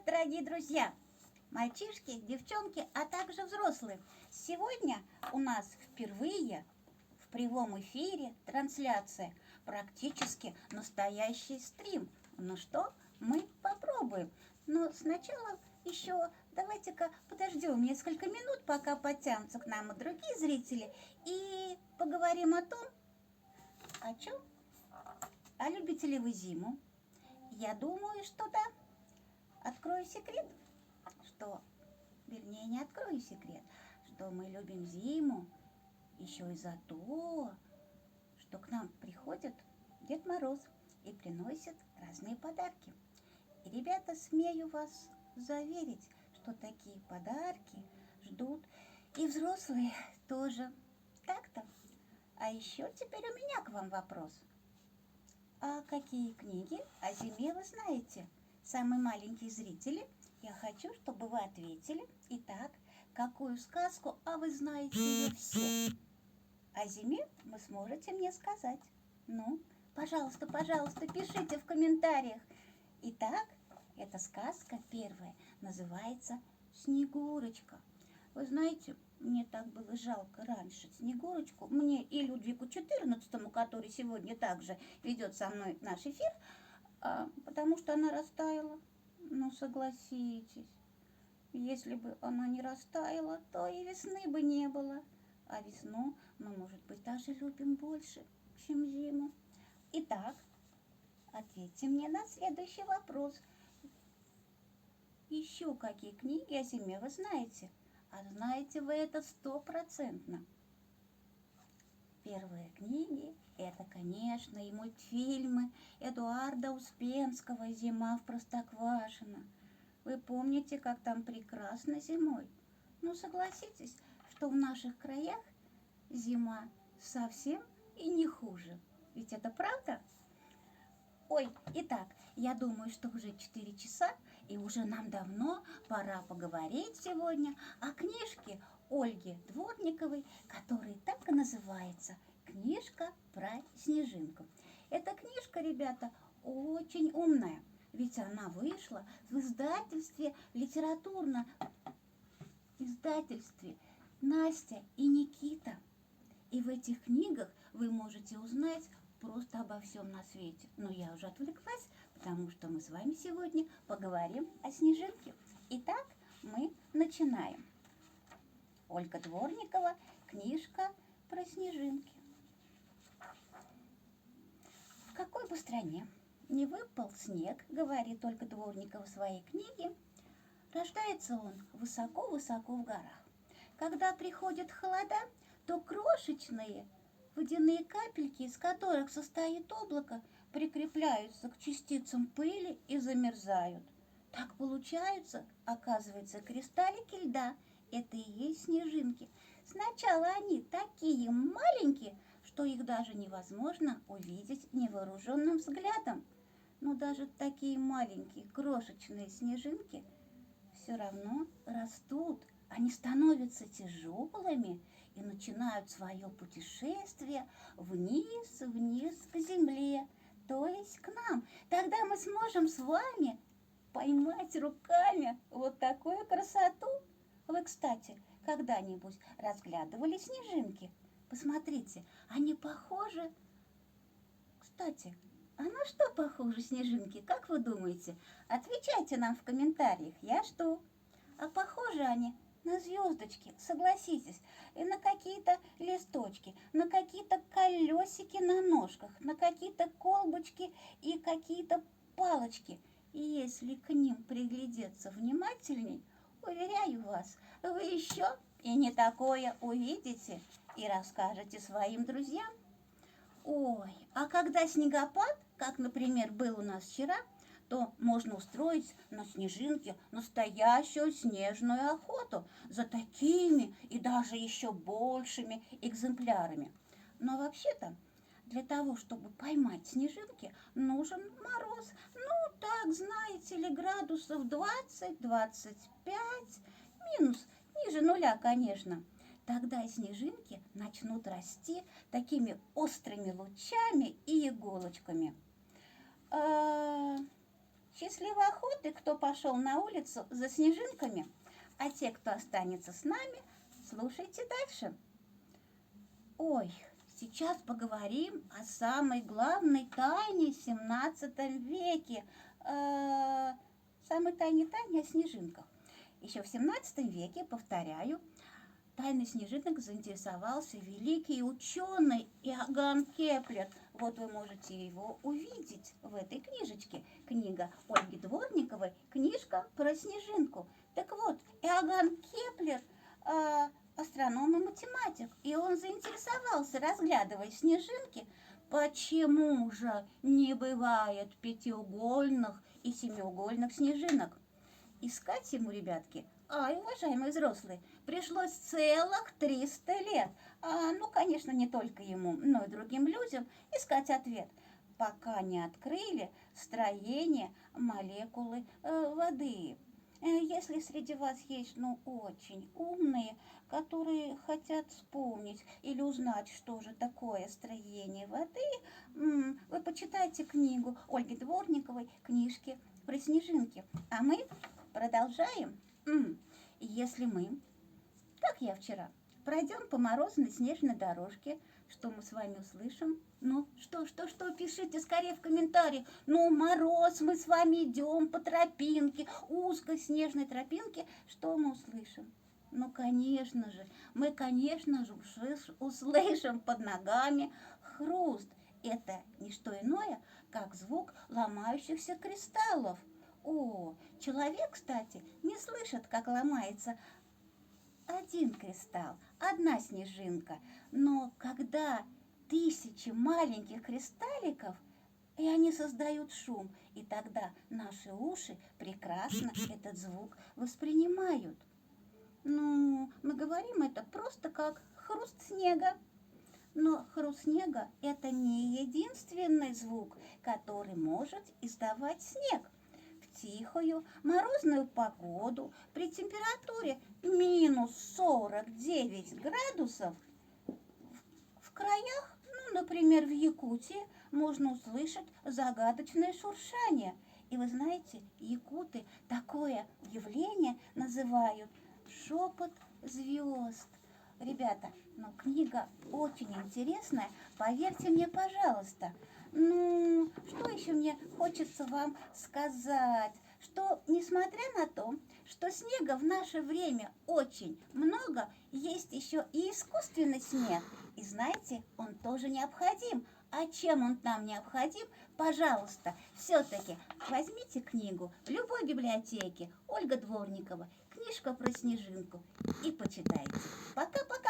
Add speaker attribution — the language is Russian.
Speaker 1: дорогие друзья, мальчишки, девчонки, а также взрослые. Сегодня у нас впервые в прямом эфире трансляция, практически настоящий стрим. Ну что, мы попробуем. Но сначала еще давайте-ка подождем несколько минут, пока подтянутся к нам и другие зрители, и поговорим о том, о чем? А любите ли вы зиму? Я думаю, что да. Открою секрет, вернее, не открою секрет, что мы любим зиму еще и за то, что к нам приходит Дед Мороз и приносит разные подарки. И, ребята, смею вас заверить, что такие подарки ждут и взрослые тоже. Так-то. А еще теперь у меня к вам вопрос. А какие книги о зиме вы знаете? Самые маленькие зрители, я хочу, чтобы вы ответили. Итак, какую сказку, а вы знаете ее все? О зиме вы сможете мне сказать. Ну, пожалуйста, пишите в комментариях. Итак, эта сказка первая называется «Снегурочка». Вы знаете, мне так было жалко раньше Снегурочку, мне и Людвигу XIV, который сегодня также ведет со мной наш эфир, потому что она растаяла. Ну, согласитесь, если бы она не растаяла, то и весны бы не было. А весну мы, может быть, даже любим больше, чем зиму. Итак, ответьте мне на следующий вопрос. Еще какие книги о зиме вы знаете? А знаете вы это 100%. Первые книги – это, конечно, и мультфильмы Эдуарда Успенского «Зима в Простоквашино». Вы помните, как там прекрасно зимой? Ну, согласитесь, что в наших краях зима совсем и не хуже. Ведь это правда? Ой, итак, я думаю, что уже 4 часа, и уже нам давно пора поговорить сегодня о книжке Ольги Дворниковой, которая так и называется «Книжка про снежинку». Эта книжка, ребята, очень умная, ведь она вышла в литературном издательстве «Настя и Никита». И в этих книгах вы можете узнать просто обо всем на свете. Но я уже отвлеклась, потому что мы с вами сегодня поговорим о снежинке. Итак, мы начинаем. Ольга Дворникова, книжка про снежинки. В какой бы стране не выпал снег, говорит Ольга Дворникова в своей книге, рождается он высоко-высоко в горах. Когда приходят холода, то крошечные водяные капельки, из которых состоит облако, прикрепляются к частицам пыли и замерзают. Так получаются, оказывается, кристаллики льда. Это и есть снежинки. Сначала они такие маленькие, что их даже невозможно увидеть невооруженным взглядом. Но даже такие маленькие крошечные снежинки все равно растут. Они становятся тяжелыми и начинают свое путешествие вниз к земле, то есть к нам. Тогда мы сможем с вами поймать руками вот такую красоту. Вы, кстати, когда-нибудь разглядывали снежинки? Посмотрите, они похожи. Кстати, а на что похожи снежинки, как вы думаете? Отвечайте нам в комментариях, я жду. А похожи они на звездочки, согласитесь, и на какие-то листочки, на какие-то колесики на ножках, на какие-то колбочки и какие-то палочки. И если к ним приглядеться внимательней, уверяю вас, вы еще и не такое увидите и расскажете своим друзьям. Ой, а когда снегопад, как, например, был у нас вчера, то можно устроить на снежинке настоящую снежную охоту за такими и даже еще большими экземплярами. Но вообще-то для того, чтобы поймать снежинки, нужен мороз. Ну, так, знаете ли, градусов 20-25, минус, ниже нуля, конечно. Тогда снежинки начнут расти такими острыми лучами и иголочками. Счастливой охоты, кто пошел на улицу за снежинками, а те, кто останется с нами, слушайте дальше. Ой, сейчас поговорим о самой главной тайне в 17 веке. Самой тайне о снежинках. Еще в 17 веке, повторяю, тайной снежинок заинтересовался великий ученый Иоганн Кеплер. Вот вы можете его увидеть в этой книжечке. Книга Ольги Дворниковой «Книжка про снежинку». Так вот, Иоганн Кеплер астроном и математик, и он заинтересовался, разглядывая снежинки, почему же не бывает пятиугольных и семиугольных снежинок. Искать ему, ребятки, уважаемые взрослые, пришлось целых 300 лет. Конечно, не только ему, но и другим людям искать ответ, пока не открыли строение молекулы воды. Если среди вас есть, очень умные, которые хотят вспомнить или узнать, что же такое строение воды, вы почитайте книгу Ольги Дворниковой «Книжки про снежинки». А мы продолжаем. Если мы, как я вчера, пройдем по морозной снежной дорожке, что мы с вами услышим? Что, пишите скорее в комментариях. Мороз, мы с вами идем по тропинке, узкой снежной тропинке, что мы услышим? Конечно же, мы, услышим под ногами хруст. Это не что иное, как звук ломающихся кристаллов. Человек, кстати, не слышит, как ломается один кристалл, одна снежинка, но когда тысячи маленьких кристалликов, и они создают шум, и тогда наши уши прекрасно этот звук воспринимают. Мы говорим это просто как хруст снега. Но хруст снега – это не единственный звук, который может издавать снег. В тихую морозную погоду при температуре минус 49 градусов в краях, например, в Якутии, можно услышать загадочное шуршание. И вы знаете, якуты такое явление называют шепот звезд. Ребята, книга очень интересная, поверьте мне, пожалуйста. Что еще мне хочется вам сказать? Что, несмотря на то, что снега в наше время очень много, есть еще и искусственный снег. И знаете, он тоже необходим. А чем он нам необходим? Пожалуйста, все-таки возьмите книгу в любой библиотеке Ольга Дворникова, «Книжка про снежинку» и почитайте. Пока-пока!